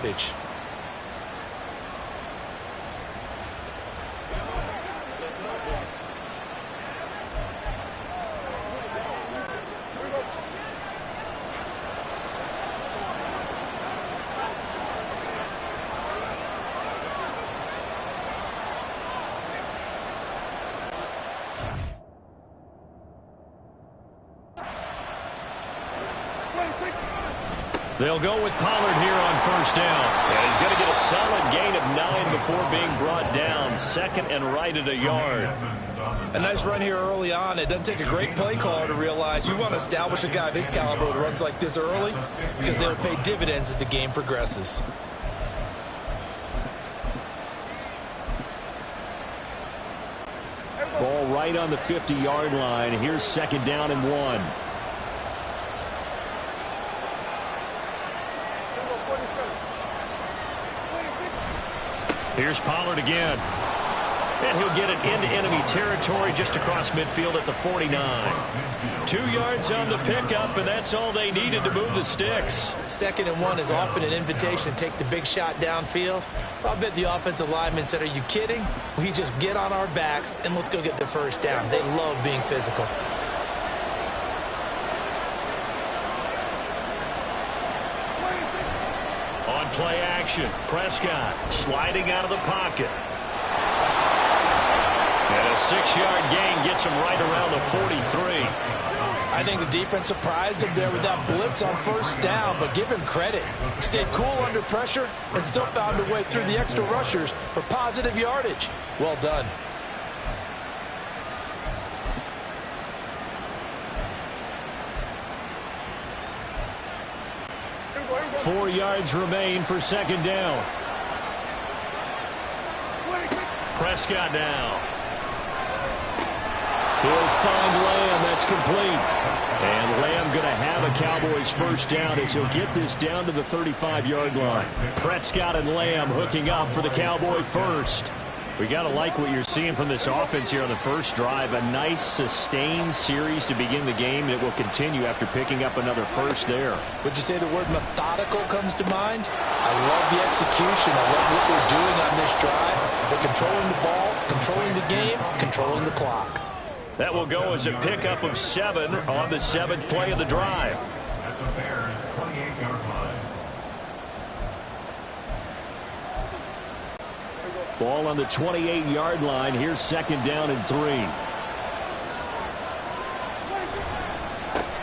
yardage. They'll go with Pollard here on first down. And he's going to get a solid gain of 9 before being brought down. Second and right at a yard. A nice run here early on. It doesn't take a great play caller to realize you want to establish a guy of his caliber with runs like this early because they'll pay dividends as the game progresses. Ball right on the 50-yard line. Here's second down and 1. Here's Pollard again. And he'll get it into enemy territory just across midfield at the 49. 2 yards on the pickup, and that's all they needed to move the sticks. Second and 1 is often an invitation to take the big shot downfield. I bet the offensive lineman said, are you kidding? We just get on our backs and let's go get the first down. They love being physical. Play action. Prescott sliding out of the pocket. And a 6-yard gain gets him right around the 43. I think the defense surprised him there with that blitz on first down, but give him credit. Stayed cool under pressure and still found a way through the extra rushers for positive yardage. Well done. Four yards remain for second down. Prescott now. He'll find Lamb. That's complete. And Lamb going to have a Cowboys first down as he'll get this down to the 35-yard line. Prescott and Lamb hooking up for the Cowboy first. We got to like what you're seeing from this offense here on the first drive. A nice sustained series to begin the game. It will continue after picking up another first there. Would you say the word methodical comes to mind? I love the execution. I love what they're doing on this drive. They're controlling the ball, controlling the game, controlling the clock. That will go as a pickup of 7 on the 7th play of the drive. Ball on the 28-yard line. Here's second down and 3.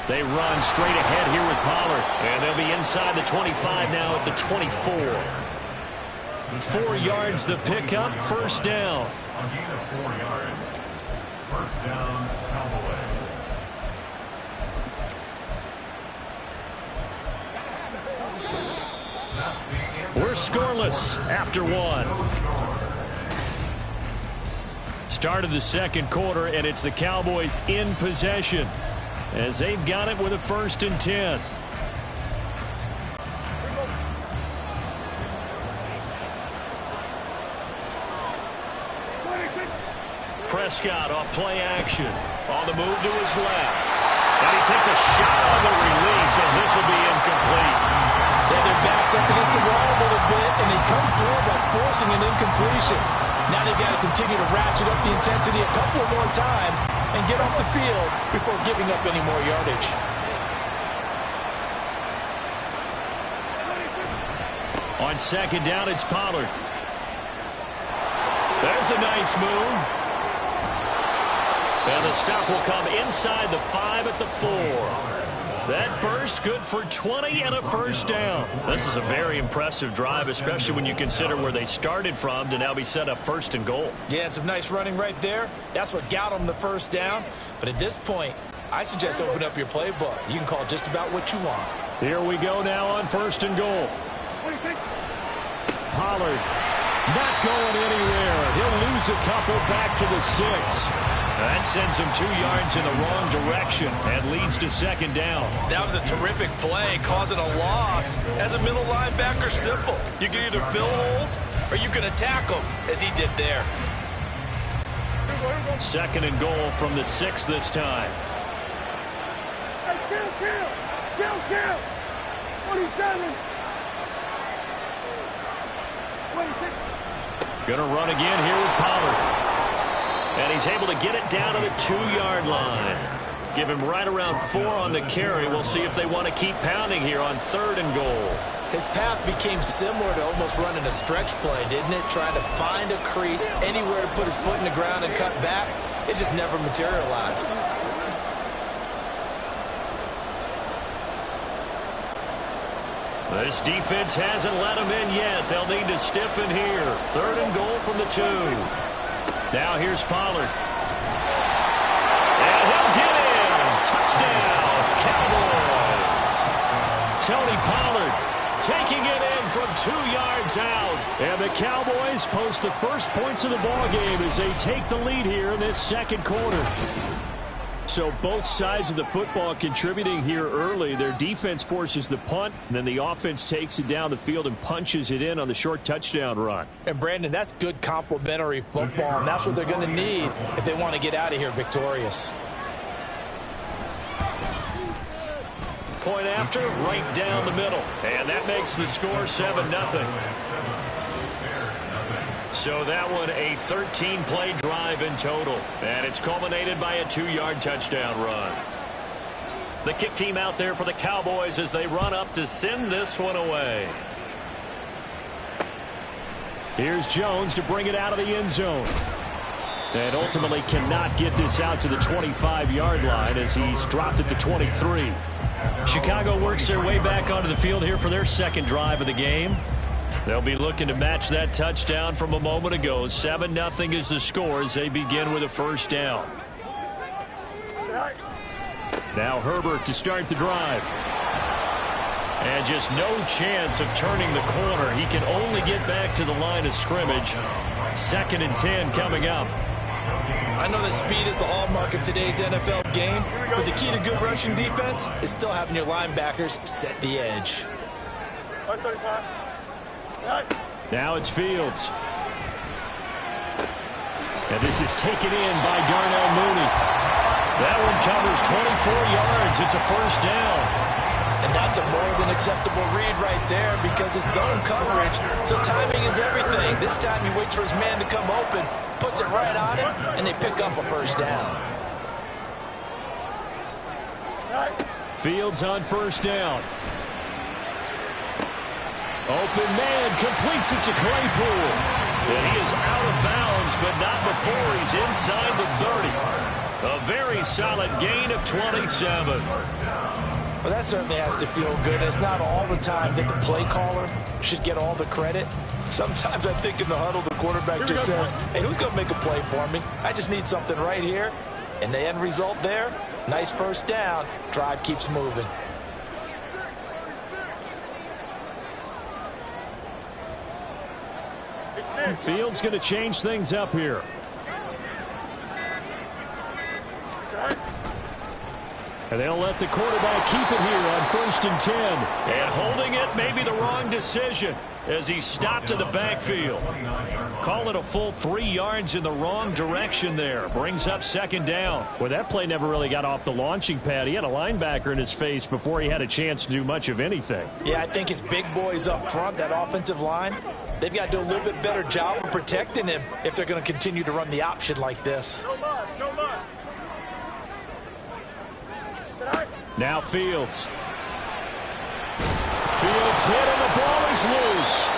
They run straight ahead here with Pollard. And they'll be inside the 25 now at the 24. 4 yards the pickup. First down. First down, Cowboys. We're scoreless after 1. Start of the second quarter, and it's the Cowboys in possession as they've got it with a 1st and 10. Prescott off play action. On the move to his left. And he takes a shot on the release as this will be incomplete. Yeah, their backs up against the wall a little bit, and they come through by forcing an incompletion. Now they've got to continue to ratchet up the intensity a couple more times and get off the field before giving up any more yardage. On second down, it's Pollard. There's a nice move. And the stop will come inside the 5 at the 4. That burst good for 20 and a first down. This is a very impressive drive, especially when you consider where they started from to now be set up 1st and goal. Yeah, and some nice running right there. That's what got them the first down. But at this point, I suggest open up your playbook. You can call just about what you want. Here we go now on 1st and goal. Pollard not going anywhere. He'll lose a couple back to the 6. That sends him 2 yards in the wrong direction and leads to second down. That was a terrific play, causing a loss. As a middle linebacker, simple. You can either fill holes or you can attack them, as he did there. Second and goal from the 6 this time. Kill! 27! Going to run again here with Pollard. And he's able to get it down to the 2-yard line. Give him right around 4 on the carry. We'll see if they want to keep pounding here on 3rd and goal. His path became similar to almost running a stretch play, didn't it? Trying to find a crease, anywhere to put his foot in the ground and cut back. It just never materialized. This defense hasn't let him in yet. They'll need to stiffen here. 3rd and goal from the 2. Now here's Pollard. And he'll get in. Touchdown, Cowboys. Tony Pollard taking it in from 2 yards out. And the Cowboys post the first points of the ballgame as they take the lead here in this 2nd quarter. So both sides of the football contributing here early. Their defense forces the punt, and then the offense takes it down the field and punches it in on the short touchdown run. And, Brandon, that's good complementary football, and that's what they're going to need if they want to get out of here victorious. Point after, right down the middle. And that makes the score 7-0. So that one a 13-play drive in total. And it's culminated by a 2-yard touchdown run. The kick team out there for the Cowboys as they run up to send this one away. Here's Jones to bring it out of the end zone. And ultimately cannot get this out to the 25-yard line as he's dropped it to 23. Chicago works their way back onto the field here for their 2nd drive of the game. They'll be looking to match that touchdown from a moment ago. 7-0 is the score as they begin with a 1st down. Now Herbert to start the drive. And just no chance of turning the corner. He can only get back to the line of scrimmage. 2nd and 10 coming up. I know that speed is the hallmark of today's NFL game, but the key to good rushing defense is still having your linebackers set the edge. Now it's Fields. And this is taken in by Darnell Mooney. That one covers 24 yards. It's a 1st down. And that's a more than acceptable read right there because it's zone coverage, so timing is everything. This time he waits for his man to come open, puts it right on him, and they pick up a 1st down. Fields on 1st down. Open man completes it to Claypool. And he is out of bounds, but not before he's inside the 30. A very solid gain of 27. Well, that certainly has to feel good. It's not all the time that the play caller should get all the credit. Sometimes I think in the huddle, the quarterback just says, hey, who's going to make a play for me? I just need something right here. And the end result there, nice 1st down. Drive keeps moving. Fields going to change things up here. And they'll let the quarterback keep it here on 1st and 10. And holding it may be the wrong decision as he stopped in the backfield. Call it a full 3 yards in the wrong direction there. Brings up 2nd down. Well, that play never really got off the launching pad. He had a linebacker in his face before he had a chance to do much of anything. Yeah, I think his big boys up front, that offensive line, they've got to do a little bit better job of protecting him if they're going to continue to run the option like this. Now Fields. Fields hit and the ball is loose.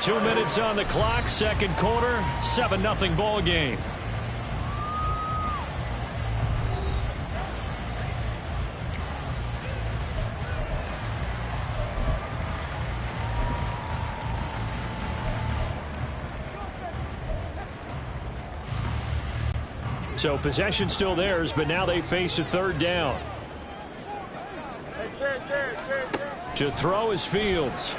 Two minutes on the clock, 2nd quarter, 7-0 ball game. So possession still theirs, but now they face a 3rd down. To throw is Fields.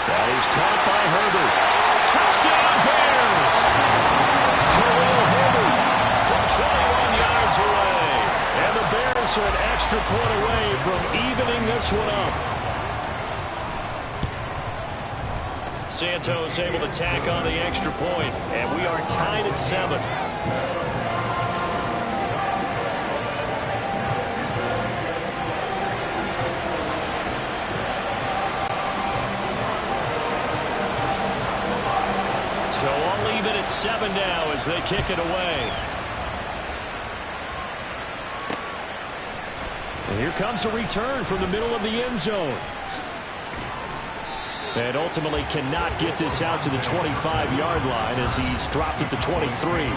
That is caught by Herbert. Touchdown Bears! Khalil Herbert from 21 yards away. And the Bears are an extra point away from evening this one up. Santos able to tack on the extra point, and we are tied at 7. It's 7 now as they kick it away. And here comes a return from the middle of the end zone. And ultimately cannot get this out to the 25-yard line as he's dropped at the 23.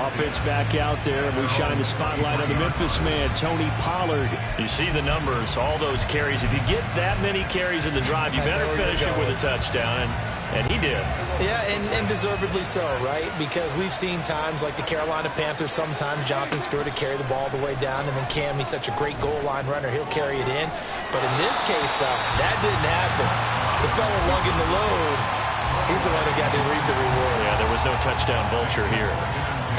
Offense back out there, and we shine the spotlight on the Memphis man, Tony Pollard. You see the numbers, all those carries. If you get that many carries in the drive, you better finish it with a touchdown, and he did. Yeah, and deservedly so, right? Because we've seen times like the Carolina Panthers, sometimes Jonathan Stewart to carry the ball all the way down, and then Cam, he's such a great goal line runner, he'll carry it in. But in this case, though, that didn't happen. The fellow lugging the load, he's the one who got to reap the reward. Yeah, there was no touchdown vulture here.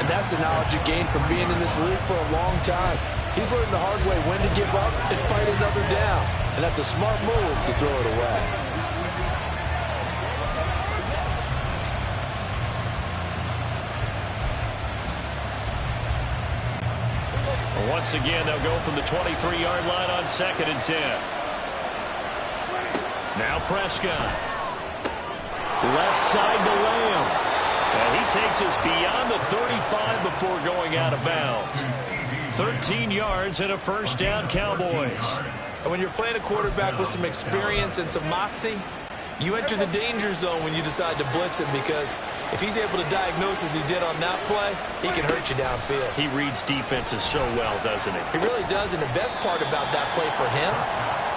And that's the knowledge you gain from being in this league for a long time. He's learned the hard way when to give up and fight another down. And that's a smart move to throw it away. Once again, they'll go from the 23-yard line on 2nd and 10. Now Prescott. Left side to Lamb. And he takes us beyond the 35 before going out of bounds. 13 yards and a first down, Cowboys. And when you're playing a quarterback with some experience and some moxie, you enter the danger zone when you decide to blitz him, because if he's able to diagnose as he did on that play, he can hurt you downfield. He reads defenses so well, doesn't he? He really does, and the best part about that play for him,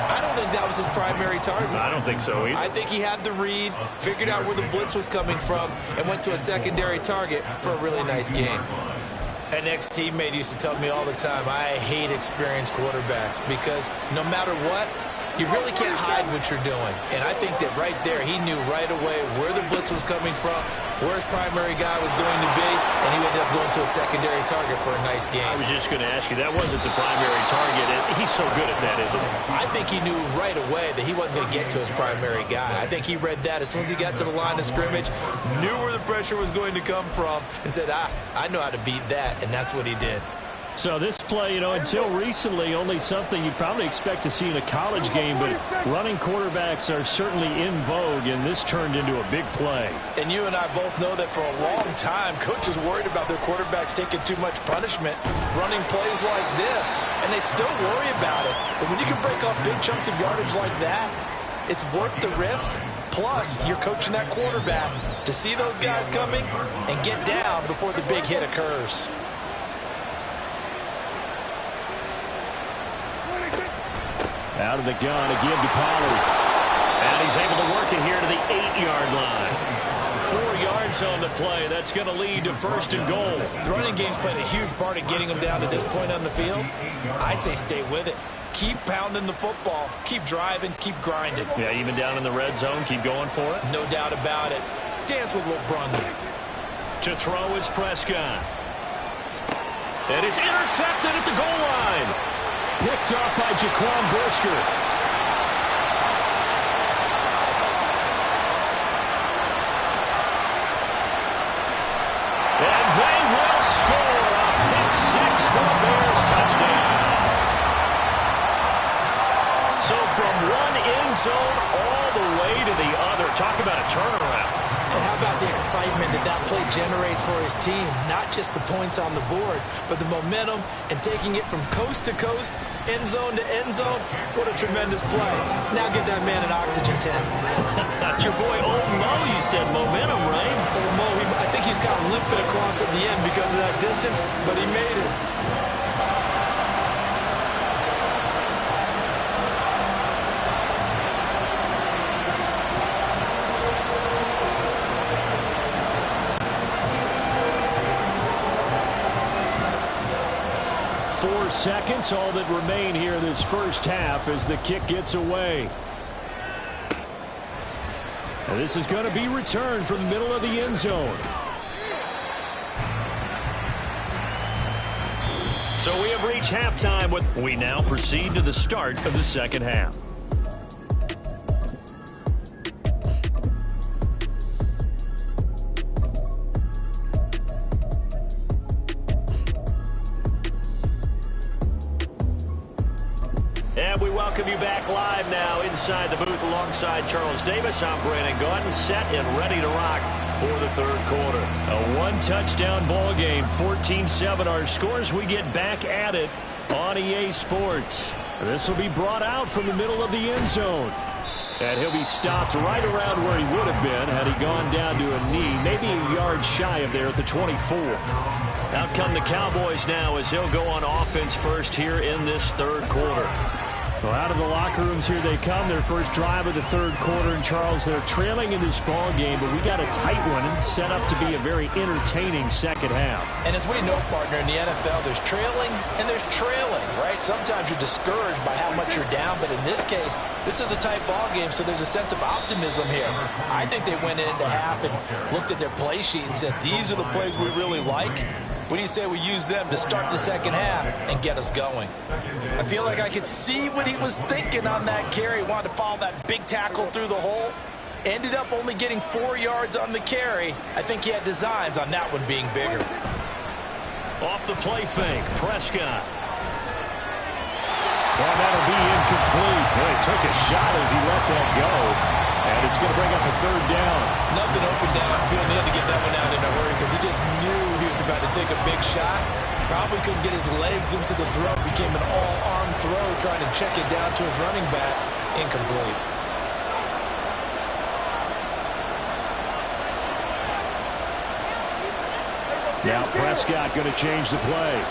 I don't think that was his primary target. I don't think so either. I think he had the read, figured out where the blitz was coming from, and went to a secondary target for a really nice game. An ex-teammate used to tell me all the time, I hate experienced quarterbacks, because no matter what, you really can't hide what you're doing. And I think that right there, he knew right away where the blitz was coming from, where his primary guy was going to be, and he ended up going to a secondary target for a nice game. I was just going to ask you, that wasn't the primary target. He's so good at that, isn't he? I think he knew right away that he wasn't going to get to his primary guy. I think he read that as soon as he got to the line of scrimmage, knew where the pressure was going to come from, and said, I know how to beat that, and that's what he did. So this play, until recently, only something you probably expect to see in a college game, but running quarterbacks are certainly in vogue, and this turned into a big play. And you and I both know that for a long time, coaches worried about their quarterbacks taking too much punishment, running plays like this, and they still worry about it. But when you can break off big chunks of yardage like that, it's worth the risk. Plus, you're coaching that quarterback to see those guys coming and get down before the big hit occurs. Out of the gun to give to Pollard. And he's able to work it here to the 8-yard line. 4 yards on the play. That's going to lead to 1st and goal. The running game's played a huge part in getting him down to this point on the field. I say stay with it. Keep pounding the football. Keep driving. Keep grinding. Yeah, even down in the red zone, keep going for it. No doubt about it. Dance with what brung you. To throw is Prescott. And it's intercepted at the goal line. Picked up by Jaquan Brisker. And they will score a pick 6 for the Bears touchdown. So from one end zone all the way to the other. Talk about a turnaround. And how about the excitement that play generates for his team? Not just the points on the board, but the momentum and taking it from coast to coast, end zone to end zone. What a tremendous play. Now get that man an oxygen tent. That's your boy Old Mo, you said momentum, right? Old Mo, I think he's kind of limping across at the end because of that distance, but he made it. Seconds, all that remain here this first half as the kick gets away. And this is going to be returned from the middle of the end zone. So we have reached halftime. We now proceed to the start of the second half. welcome you back live now inside the booth alongside Charles Davis. I'm Brandon Gaudin, set and ready to rock for the third quarter. A one-touchdown ball game, 14-7 our scores. We get back at it on EA Sports. This will be brought out from the middle of the end zone. And he'll be stopped right around where he would have been had he gone down to a knee, maybe a yard shy of there at the 24. Out come the Cowboys now as they'll go on offense first here in this third quarter. Well, out of the locker rooms here they come. Their first drive of the third quarter. And, Charles, they're trailing in this ball game, but we got a tight one and set up to be a very entertaining second half. And as we know, partner, in the NFL, there's trailing and there's trailing, right? Sometimes you're discouraged by how much you're down, but in this case, this is a tight ball game, so there's a sense of optimism here. I think they went into half and looked at their play sheet and said, these are the plays we really like. What do you say we use them to start the second half and get us going? I feel like I could see what he was thinking on that carry. He wanted to follow that big tackle through the hole. Ended up only getting 4 yards on the carry. I think he had designs on that one being bigger. Off the play fake, Prescott. Well, that'll be incomplete. Well, he took a shot as he let that go. And it's going to bring up a third down. Nothing open downfield. He had to get that one out in a hurry because he just knew he was about to take a big shot. Probably couldn't get his legs into the throw. Became an all-arm throw trying to check it down to his running back. Incomplete. Now Prescott going to change the play.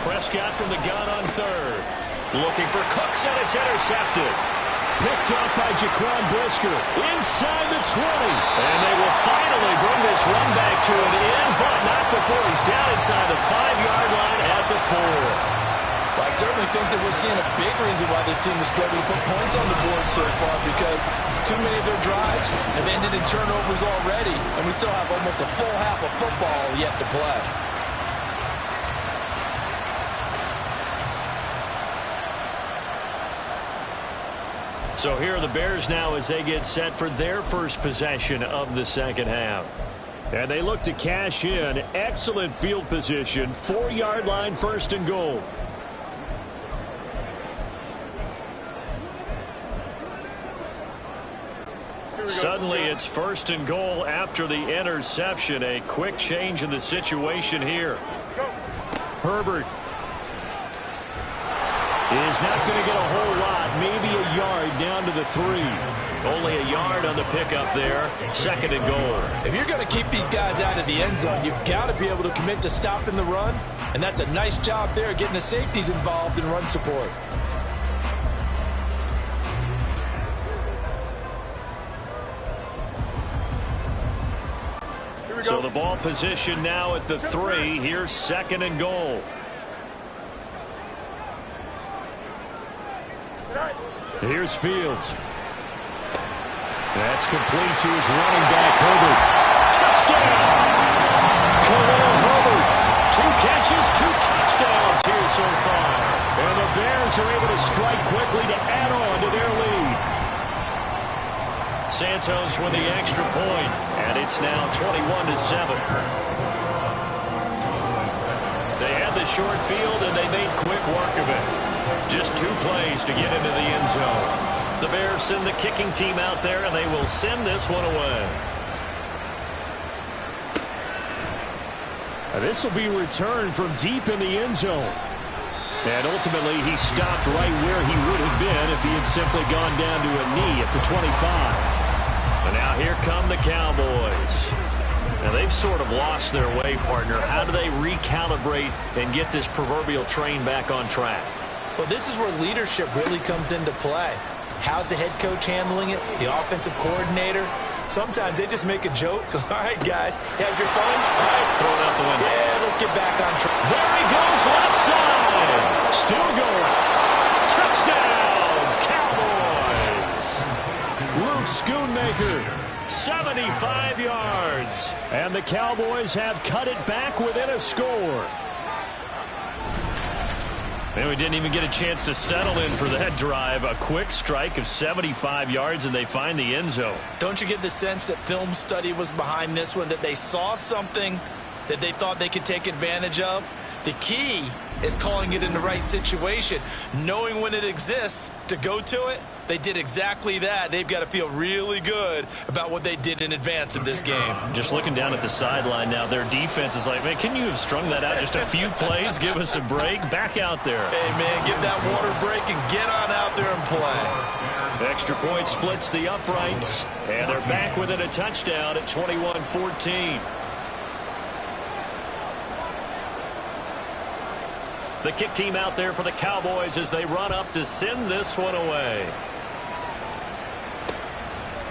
Prescott from the gun on third. Looking for Cooks, and it's intercepted. Picked up by Jaquan Brisker. Inside the 20. And they will finally bring this run back to an end, but not before he's down inside the 5-yard line at the 4. Well, I certainly think that we're seeing a big reason why this team is struggling to put points on the board so far, because too many of their drives have ended in turnovers already, and we still have almost a full half of football yet to play. So here are the Bears now as they get set for their first possession of the second half. And they look to cash in. Excellent field position. 4-yard line, first and goal. Suddenly it's first and goal after the interception. A quick change in the situation here. Herbert is not going to get a whole lot, maybe a yard down to the 3. Only a yard on the pickup there. Second and goal. If you're going to keep these guys out of the end zone, you've got to be able to commit to stopping the run, and that's a nice job there getting the safeties involved in run support. So the ball position now at the 3. Here's second and goal. Here's Fields. That's complete to his running back, Herbert. Touchdown! Khalil Herbert. 2 catches, 2 touchdowns here so far. And the Bears are able to strike quickly to add on to their lead. Santos with the extra point, and it's now 21-7. They had the short field, and they made quick work of it. Just 2 plays to get into the end zone. The Bears send the kicking team out there, and they will send this one away. This will be returned from deep in the end zone. And ultimately, he stopped right where he would have been if he had simply gone down to a knee at the 25. And now here come the Cowboys. Now they've sort of lost their way, partner. How do they recalibrate and get this proverbial train back on track? Well, this is where leadership really comes into play. How's the head coach handling it? The offensive coordinator? Sometimes they just make a joke. All right, guys, you have your phone? All right, Throw it out the window. Yeah, let's get back on track. There he goes, left side. Still going. Touchdown, Cowboys. Luke Schoonmaker. 75 yards. And the Cowboys have cut it back within a score. And we didn't even get a chance to settle in for that drive. A quick strike of 75 yards, and they find the end zone. Don't you get the sense that film study was behind this one, that they saw something that they thought they could take advantage of? The key is calling it in the right situation, knowing when it exists to go to it. They did exactly that. They've got to feel really good about what they did in advance of this game. Just looking down at the sideline now, their defense is like, man, can you have strung that out just a few plays? Give us a break. Back out there. Hey, man, give that water break and get on out there and play. Extra point splits the uprights, and they're back within a touchdown at 21-14. The kick team out there for the Cowboys as they run up to send this one away.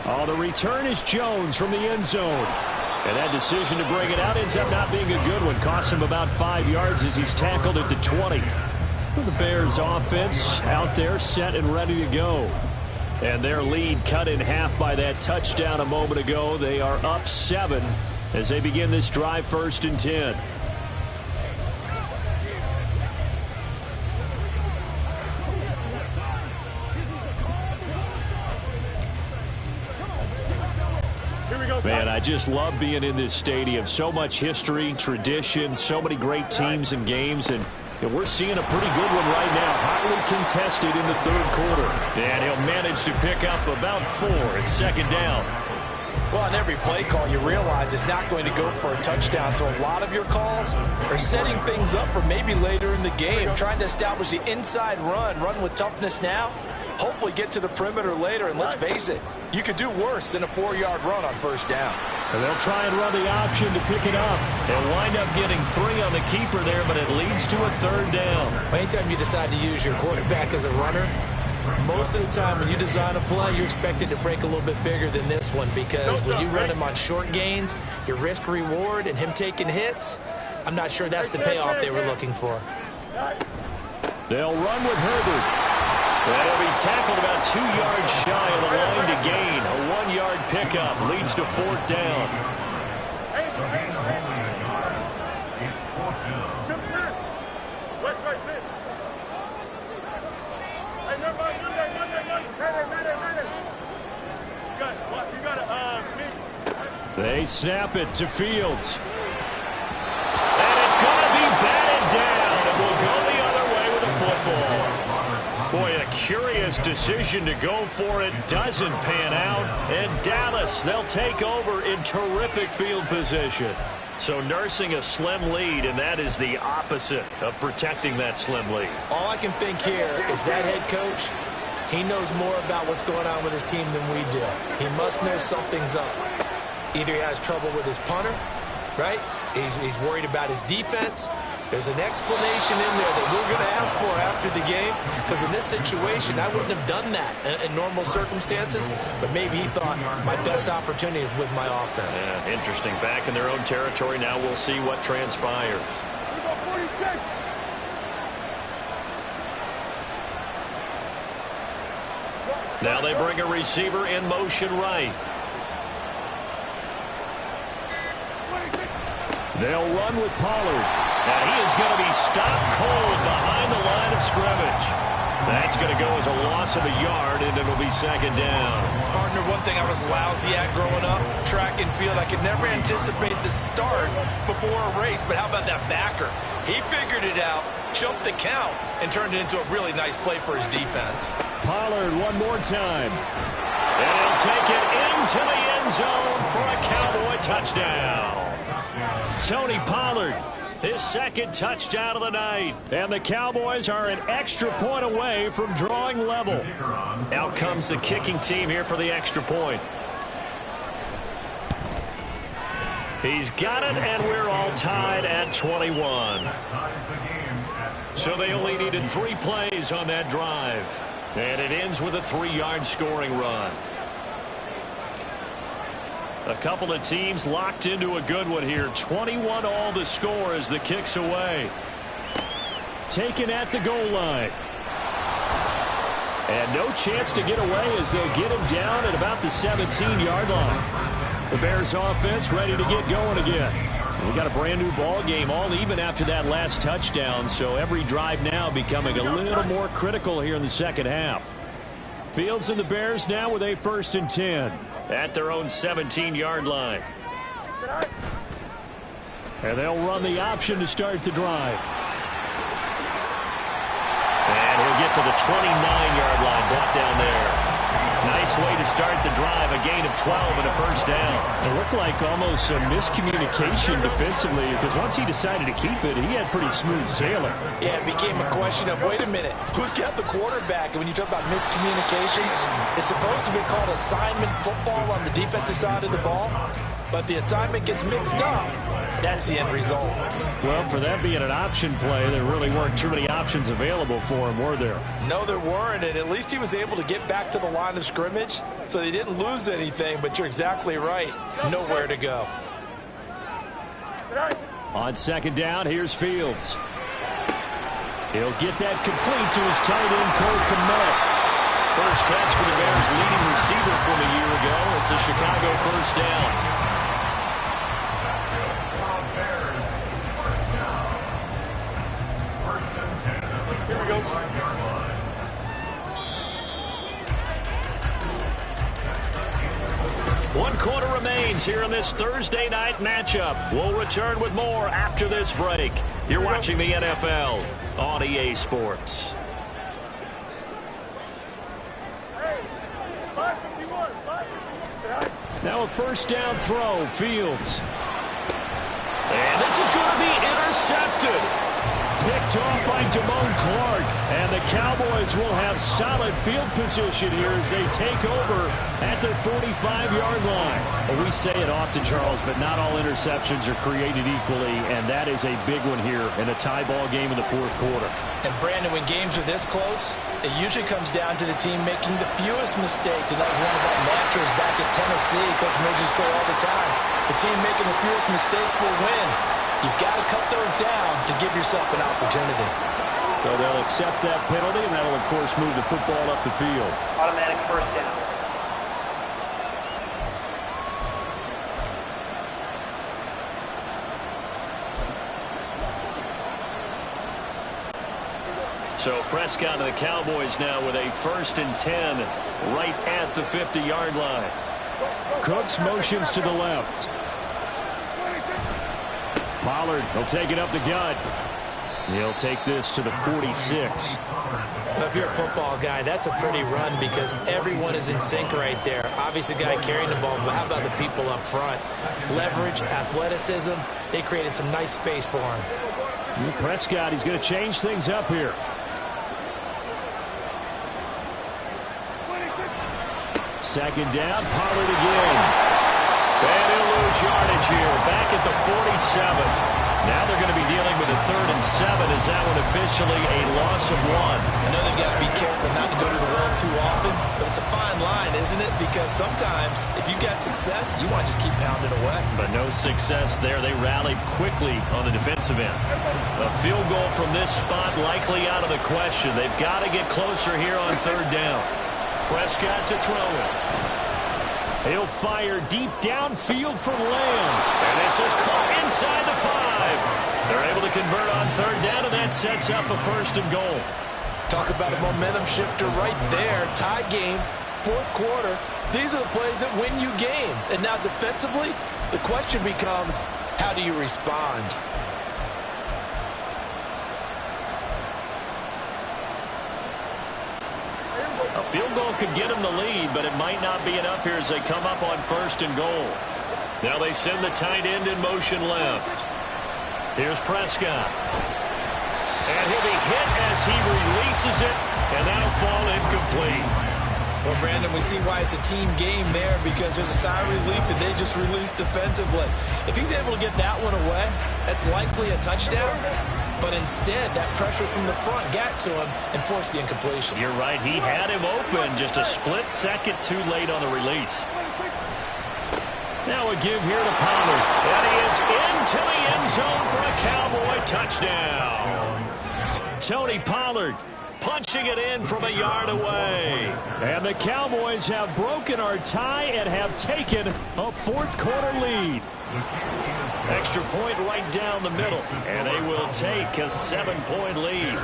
Oh, the return is Jones from the end zone. And that decision to bring it out ends up not being a good one. Costs him about 5 yards as he's tackled at the 20. The Bears offense out there set and ready to go. And their lead cut in half by that touchdown a moment ago. They are up 7 as they begin this drive 1st and 10. Man, I just love being in this stadium. So much history, tradition, so many great teams and games, and we're seeing a pretty good one right now. Hotly contested in the 3rd quarter. And he'll manage to pick up about 4 at 2nd down. Well, on every play call, you realize it's not going to go for a touchdown. So a lot of your calls are setting things up for maybe later in the game, trying to establish the inside run with toughness now. Hopefully get to the perimeter later, and let's face it, you could do worse than a 4-yard run on 1st down. And they'll try and run the option to pick it up. They'll wind up getting 3 on the keeper there, but it leads to a 3rd down. Anytime you decide to use your quarterback as a runner, most of the time when you design a play, you're expected to break a little bit bigger than this one, because when you run him on short gains, your risk-reward and him taking hits, I'm not sure that's the payoff they were looking for. They'll run with Herbert. That'll be tackled about 2 yards shy of the line to gain. A 1-yard pickup leads to 4th down. They snap it to Fields. And it's going to be batted down. It will go the other way with the football. Boy, a curious decision to go for it. Doesn't pan out. And Dallas, they'll take over in terrific field position. So nursing a slim lead, and that is the opposite of protecting that slim lead. All I can think here is that head coach, he knows more about what's going on with his team than we do. He must know something's up. Either he has trouble with his punter, right? He's worried about his defense. There's an explanation in there that we're going to ask for after the game, because in this situation, I wouldn't have done that in normal circumstances, but maybe he thought my best opportunity is with my offense. Yeah, interesting. Back in their own territory. Now we'll see what transpires. Now they bring a receiver in motion right. They'll run with Pollard. Now he is going to be stopped cold behind the line of scrimmage. That's going to go as a loss of a yard, and it'll be 2nd down. Partner, one thing I was lousy at growing up, track and field, I could never anticipate the start before a race, but how about that backer? He figured it out, jumped the count, and turned it into a really nice play for his defense. Pollard one more time. And he'll take it into the end zone for a Cowboy touchdown. Tony Pollard, his 2nd touchdown of the night. And the Cowboys are an extra point away from drawing level. Out comes the kicking team here for the extra point. He's got it, and we're all tied at 21. So they only needed 3 plays on that drive. And it ends with a 3-yard scoring run. A couple of teams locked into a good one here. 21 all the score as the kick's away. Taken at the goal line. And no chance to get away as they'll get him down at about the 17-yard line. The Bears offense ready to get going again. We got a brand new ball game, all even after that last touchdown, so every drive now becoming a little more critical here in the 2nd half. Fields and the Bears now with a 1st and 10. At their own 17-yard line. And they'll run the option to start the drive. And he'll get to the 29-yard line, brought down there. Nice way to start the drive, a gain of 12 and a first down. It looked like almost a miscommunication defensively because once he decided to keep it, he had pretty smooth sailing. Yeah, it became a question of, wait a minute, who's got the quarterback? And when you talk about miscommunication, it's supposed to be called assignment football on the defensive side of the ball, but the assignment gets mixed up. That's the end result. Well, for that being an option play, there really weren't too many options available for him, were there? No, there weren't, and at least he was able to get back to the line of scrimmage, so they didn't lose anything, but you're exactly right. Nowhere to go. On second down, here's Fields. He'll get that complete to his tight end, Cole Kmet. First catch for the Bears' leading receiver from a year ago. It's a Chicago first down. One quarter remains here in this Thursday night matchup. We'll return with more after this break. You're watching the NFL on EA Sports. Now a first down throw, Fields. And this is going to be intercepted. Picked off by Damone Clark. And the Cowboys will have solid field position here as they take over at their 45-yard line. Well, we say it often, Charles, but not all interceptions are created equally, and that is a big one here in a tie ball game in the fourth quarter. And, Brandon, when games are this close, it usually comes down to the team making the fewest mistakes, and that was one of our mantras back at Tennessee. Coach Midge used to say all the time, the team making the fewest mistakes will win. You've got to cut those down to give yourself an opportunity. So they'll accept that penalty, and that'll, of course, move the football up the field. Automatic first down. So Prescott and the Cowboys now with a 1st and 10 right at the 50-yard line. Cooks motions to the left. Pollard will take it up the gut. He'll take this to the 46. Well, if you're a football guy, that's a pretty run because everyone is in sync right there. Obviously, the guy carrying the ball, but how about the people up front? Leverage, athleticism, they created some nice space for him. Prescott, he's going to change things up here. Second down, Pollard again. And he'll lose yardage here, back at the 47. Now they're going to be dealing with a 3rd and 7. Is that one officially a loss of 1? I know they've got to be careful not to go to the well too often, but it's a fine line, isn't it? Because sometimes, if you got success, you want to just keep pounding away. But no success there. They rallied quickly on the defensive end. A field goal from this spot likely out of the question. They've got to get closer here on 3rd down. Prescott to throw it. He'll fire deep downfield for Lamb. And this is caught inside the 5. They're able to convert on 3rd down, and that sets up a 1st and goal. Talk about a momentum shifter right there. Tie game, 4th quarter. These are the plays that win you games. And now defensively, the question becomes, how do you respond? A field goal could get them the lead, but it might not be enough here as they come up on 1st and goal. Now they send the tight end in motion left. Here's Prescott. And he'll be hit as he releases it, and that'll fall incomplete. Well, Brandon, we see why it's a team game there because there's a sigh of relief that they just released defensively. If he's able to get that one away, that's likely a touchdown. But instead, that pressure from the front got to him and forced the incompletion. You're right. He had him open just a split second too late on the release. Now a give here to Pollard. And he is into the end zone for a Cowboy touchdown. Tony Pollard punching it in from a yard away. And the Cowboys have broken our tie and have taken a 4th quarter lead. Extra point right down the middle, and they will take a 7-point lead.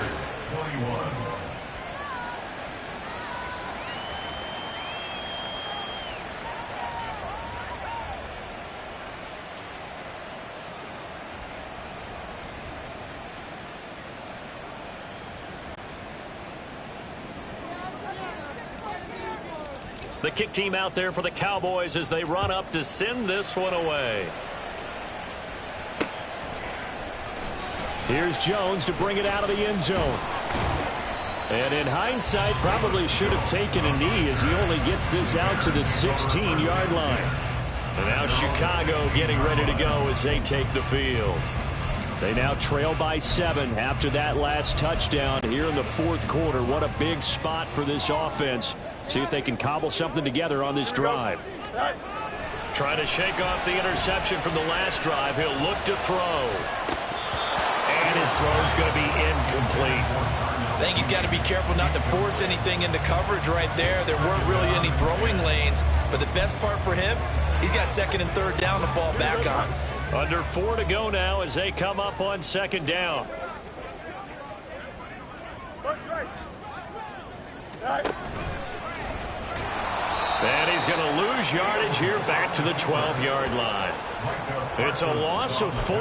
The kick team out there for the Cowboys as they run up to send this one away. Here's Jones to bring it out of the end zone. And in hindsight, probably should have taken a knee as he only gets this out to the 16-yard line. And now Chicago getting ready to go as they take the field. They now trail by 7 after that last touchdown here in the fourth quarter. What a big spot for this offense. See if they can cobble something together on this drive. Trying to shake off the interception from the last drive. He'll look to throw. And his throw's going to be incomplete. I think he's got to be careful not to force anything into coverage right there. There weren't really any throwing lanes. But the best part for him, he's got second and third down to fall back on. Under 4 to go now as they come up on second down. And he's going to lose yardage here back to the 12-yard line. It's a loss of 4.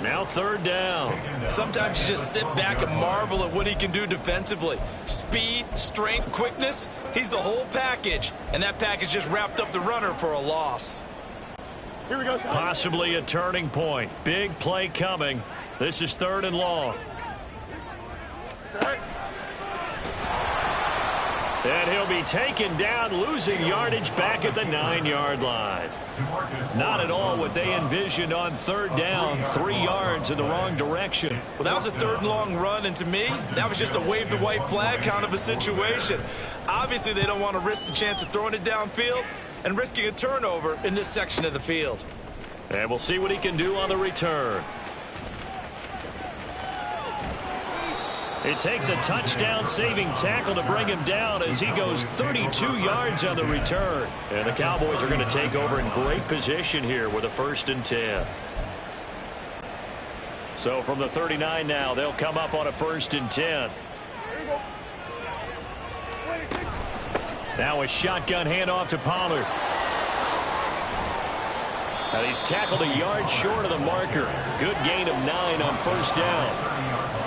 Now third down. Sometimes you just sit back and marvel at what he can do defensively. Speed, strength, quickness. He's the whole package. And that package just wrapped up the runner for a loss. Here we go, son. Possibly a turning point. Big play coming. This is third and long. And he'll be taken down, losing yardage back at the 9-yard line. Not at all what they envisioned on third down. 3 yards in the wrong direction. Well, that was a third and long run, and to me, that was just a wave the white flag kind of a situation. Obviously, they don't want to risk the chance of throwing it downfield and risking a turnover in this section of the field. And we'll see what he can do on the return. It takes a touchdown-saving tackle to bring him down as he goes 32 yards on the return. And the Cowboys are going to take over in great position here with a 1st and 10. So from the 39 now, they'll come up on a 1st and 10. Now a shotgun handoff to Pollard. And he's tackled a yard short of the marker. Good gain of 9 on 1st down.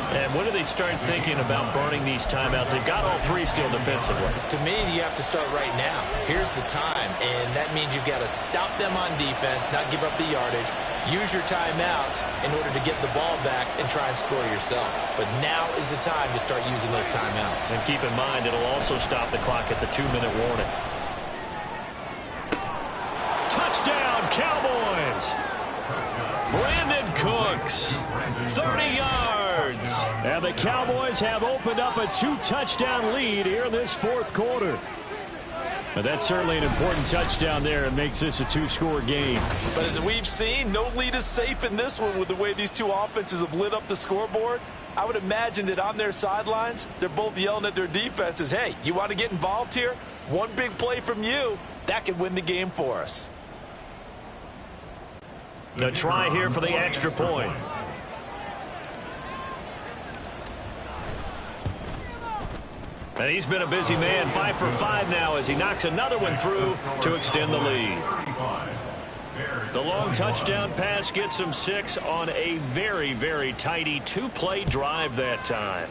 And when do they start thinking about burning these timeouts? They've got all 3 still defensively. To me, you have to start right now. Here's the time, and that means you've got to stop them on defense, not give up the yardage, use your timeouts in order to get the ball back and try and score yourself. But now is the time to start using those timeouts. And keep in mind, it'll also stop the clock at the 2-minute warning. Touchdown, Cowboys! Brandon Cooks, 30 yards. And the Cowboys have opened up a 2-touchdown lead here in this fourth quarter. But that's certainly an important touchdown there. It makes this a 2-score game. But as we've seen, no lead is safe in this one with the way these two offenses have lit up the scoreboard. I would imagine that on their sidelines, they're both yelling at their defenses, hey, you want to get involved here? One big play from you, that could win the game for us. A try here for the extra point. And he's been a busy man, 5 for 5 now as he knocks another one through to extend the lead. The long touchdown pass gets him 6 on a very, very tidy 2-play drive that time.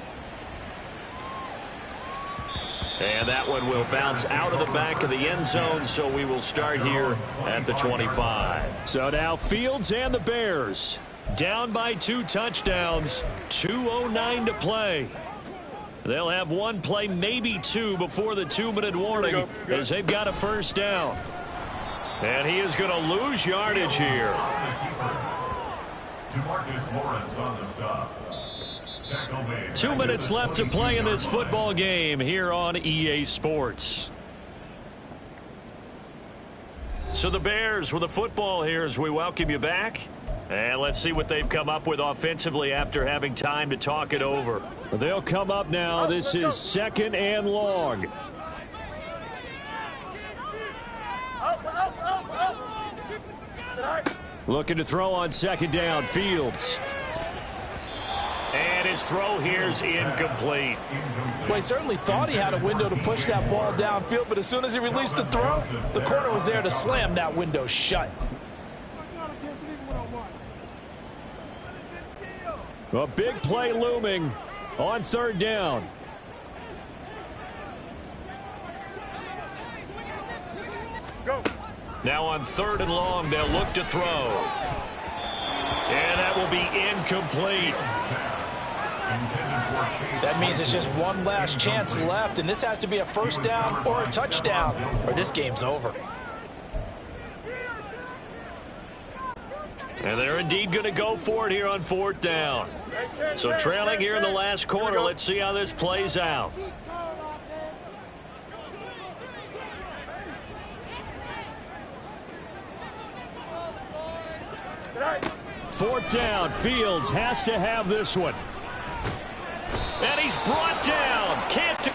And that one will bounce out of the back of the end zone, so we will start here at the 25. So now Fields and the Bears down by 2 touchdowns, 2:09 to play. They'll have 1 play, maybe 2, before the 2-minute warning as they've got a 1st down. And he is going to lose yardage here. DeMarcus Lawrence on the stop. 2 minutes left to play in this football game here on EA Sports. So the Bears with the football here as we welcome you back. And let's see what they've come up with offensively after having time to talk it over. They'll come up now. This is 2nd and long. Looking to throw on 2nd down. Fields. And his throw here's incomplete. Well, he certainly thought he had a window to push that ball downfield, but as soon as he released the throw, the corner was there to slam that window shut. A big play looming on 3rd down. Now on 3rd and long, they'll look to throw. And that will be incomplete. That means it's just one last chance left, and this has to be a first down or a touchdown, or this game's over. And they're indeed going to go for it here on 4th down. So trailing here in the last quarter, let's see how this plays out. 4th down. Fields has to have this one. And he's brought down. Can't do